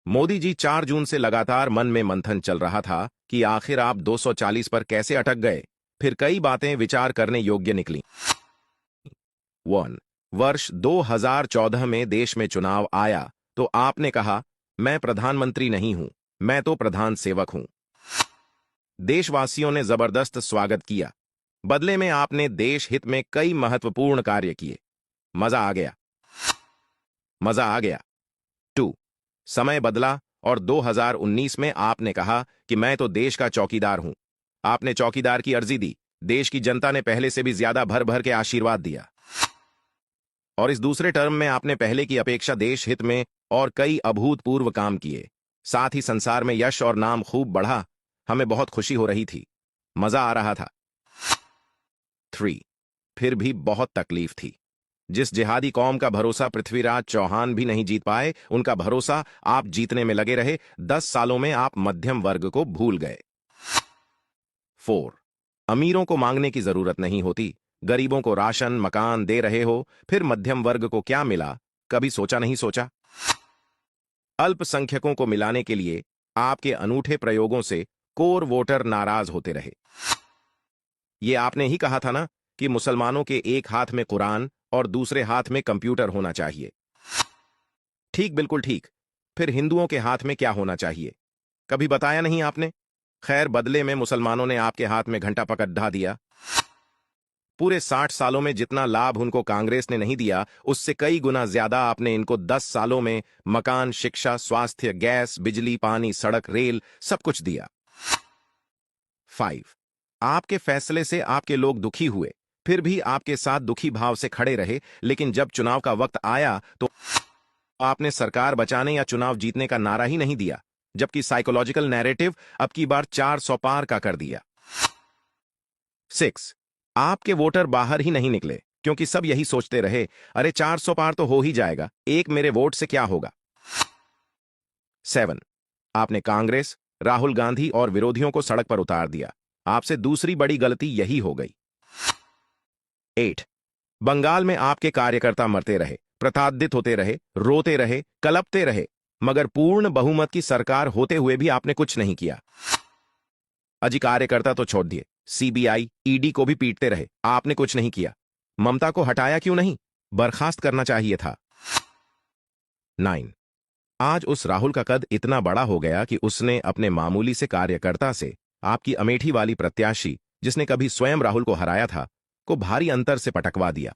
मोदी जी 4 जून से लगातार मन में मंथन चल रहा था कि आखिर आप 240 पर कैसे अटक गए। फिर कई बातें विचार करने योग्य निकली। 1 वर्ष 2014 में देश में चुनाव आया तो आपने कहा, मैं प्रधानमंत्री नहीं हूं, मैं तो प्रधान सेवक हूं। देशवासियों ने जबरदस्त स्वागत किया। बदले में आपने देश हित में कई महत्वपूर्ण कार्य किए। मजा आ गया। मजा आ गया। 2 समय बदला और 2019 में आपने कहा कि मैं तो देश का चौकीदार हूं। आपने चौकीदार की अर्जी दी। देश की जनता ने पहले से भी ज्यादा भर भर के आशीर्वाद दिया। और इस दूसरे टर्म में आपने पहले की अपेक्षा देश हित में और कई अभूतपूर्व काम किए। साथ ही संसार में यश और नाम खूब बढ़ा। हमें बहुत खुशी हो रही थी। मजा आ रहा था। 3 फिर भी बहुत तकलीफ थी। जिस जिहादी कौम का भरोसा पृथ्वीराज चौहान भी नहीं जीत पाए, उनका भरोसा आप जीतने में लगे रहे। 10 सालों में आप मध्यम वर्ग को भूल गए। 4 अमीरों को मांगने की जरूरत नहीं होती। गरीबों को राशन मकान दे रहे हो, फिर मध्यम वर्ग को क्या मिला, कभी सोचा नहीं सोचा? अल्पसंख्यकों को मिलाने के लिए आपके अनूठे प्रयोगों से कोर वोटर नाराज होते रहे। ये आपने ही कहा था ना कि मुसलमानों के एक हाथ में कुरान और दूसरे हाथ में कंप्यूटर होना चाहिए। ठीक, बिल्कुल ठीक। फिर हिंदुओं के हाथ में क्या होना चाहिए? कभी बताया नहीं आपने। खैर, बदले में मुसलमानों ने आपके हाथ में घंटा पकड़ दिया। पूरे 60 सालों में जितना लाभ उनको कांग्रेस ने नहीं दिया, उससे कई गुना ज्यादा आपने इनको 10 सालों में मकान, शिक्षा, स्वास्थ्य, गैस, बिजली, पानी, सड़क, रेल सब कुछ दिया। 5 आपके फैसले से आपके लोग दुखी हुए, फिर भी आपके साथ दुखी भाव से खड़े रहे। लेकिन जब चुनाव का वक्त आया तो आपने सरकार बचाने या चुनाव जीतने का नारा ही नहीं दिया, जबकि साइकोलॉजिकल नैरेटिव अब की बार 400 पार का कर दिया। 6 आपके वोटर बाहर ही नहीं निकले, क्योंकि सब यही सोचते रहे, अरे 400 पार तो हो ही जाएगा, एक मेरे वोट से क्या होगा। 7 आपने कांग्रेस, राहुल गांधी और विरोधियों को सड़क पर उतार दिया। आपसे दूसरी बड़ी गलती यही हो गई। 8 बंगाल में आपके कार्यकर्ता मरते रहे, प्रताड़ित होते रहे, रोते रहे, कलपते रहे, मगर पूर्ण बहुमत की सरकार होते हुए भी आपने कुछ नहीं किया। अजी, कार्यकर्ता तो छोड़ दिए, सीबीआई, ईडी को भी पीटते रहे, आपने कुछ नहीं किया। ममता को हटाया क्यों नहीं? बर्खास्त करना चाहिए था। 9 आज उस राहुल का कद इतना बड़ा हो गया कि उसने अपने मामूली से कार्यकर्ता से आपकी अमेठी वाली प्रत्याशी, जिसने कभी स्वयं राहुल को हराया था, को भारी अंतर से पटकवा दिया।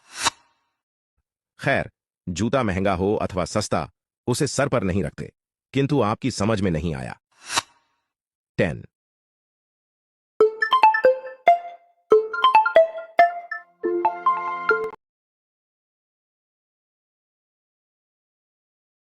खैर, जूता महंगा हो अथवा सस्ता, उसे सर पर नहीं रखते, किंतु आपकी समझ में नहीं आया। 10